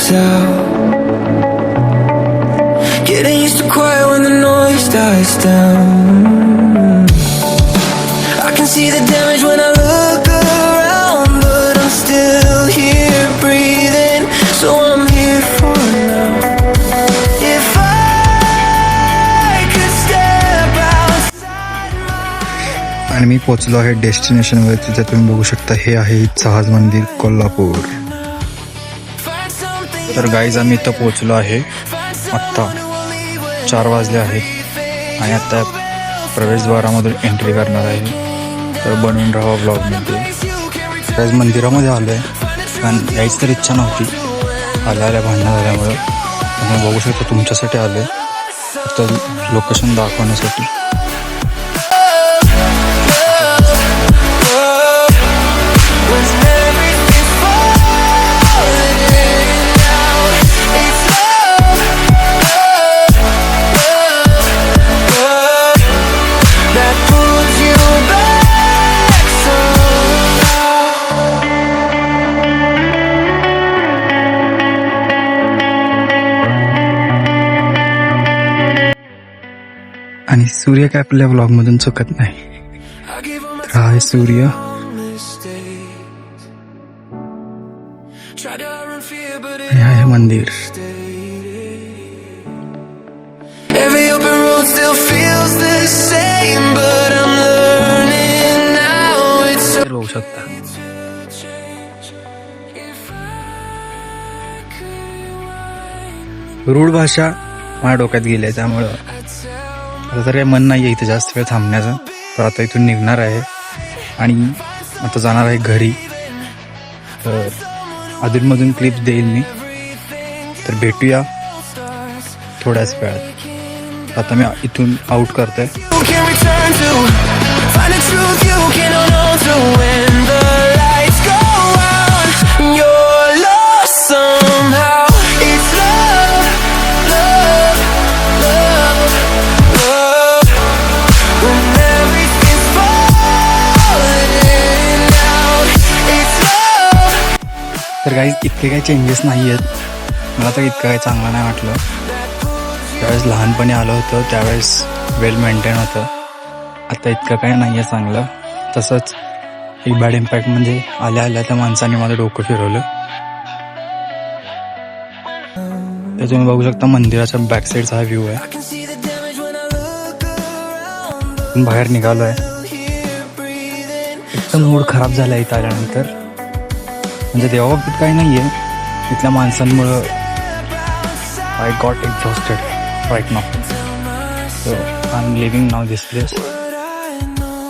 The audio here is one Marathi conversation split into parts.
lights out. Getting used to quiet when the noise dies down. I can see the damage when I look around, but I'm still here breathing, so I'm here for now. If I could step outside my... आणि मी पोचलो आहे डेस्टिनेशनवर. तिथे तुम्ही बघू शकता, हे आहे जहाज मंदिर कोल्हापूर. तर गाईज आम्ही इथं पोचलो आहे. आत्ता 4 वाजले आहेत आणि आता प्रवेशद्वारामधून एंट्री करणार आहे. तर बनवून राहा ब्लॉगमध्ये. गाईज मंदिरामध्ये आलो आहे, कारण यायची तर इच्छा नव्हती, आल्या भांडणं झाल्यामुळं. तुम्ही बघू शकता, तुमच्यासाठी आलो आहे, फक्त लोकेशन दाखवण्यासाठी. आणि सूर्य काय आपल्या ब्लॉगमधून चुकत नाही. तर हा आहे सूर्य. आणि हा आहे मंदिर. बघू शकता. रूढ भाषा माझ्या डोक्यात गेली, त्यामुळं आता तर काही मन नाही आहे इथे जास्त वेळ थांबण्याचं. तर आता इथून निघणार आहे आणि आता जाणार आहे घरी. तर अधूनमधून क्लिप्स देईल मी. तर भेटूया थोड्याच वेळात. आता मी इथून आउट करतोय. तर काही इतके काही चेंजेस नाही आहेत. मला तर इतकं काही चांगलं नाही वाटलं. त्यावेळेस लहानपणी आलं होतं, त्यावेळेस वेल मेंटेन होतं. आता इतकं काही नाही आहे चांगलं. तसंच एक बॅड इम्पॅक्ट म्हणजे आल्या त्या माणसाने माझं डोकं फिरवलं. तर तुम्ही बघू शकता, मंदिराच्या बॅक साईडचा हा व्ह्यू आहे. बाहेर निघालो आहे. एकदम मूड खराब झाला आहे इथं आल्यानंतर. म्हणजे देवाबाबतीत काही नाही आहे, इथल्या माणसांमुळं I got exhausted right now. So I am leaving now this place.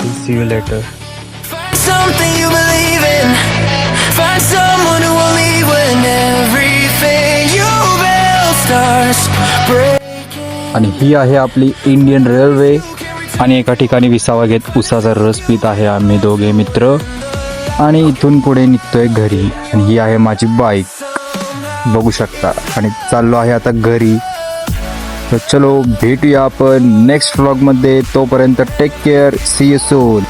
Will see you later. आणि ही आहे आपली इंडियन रेल्वे. आणि एका ठिकाणी विसावा घेत उसाचा रस पित आहे आम्ही दोघे मित्र. आणि इथून पुढे निघतोय घरी. आणि ही आहे माझी बाईक, बघू शकता. आणि चाललो आहे आता घरी. तर चलो भेटूया आपण नेक्स्ट व्लॉगमध्ये. तोपर्यंत take care. See you soon.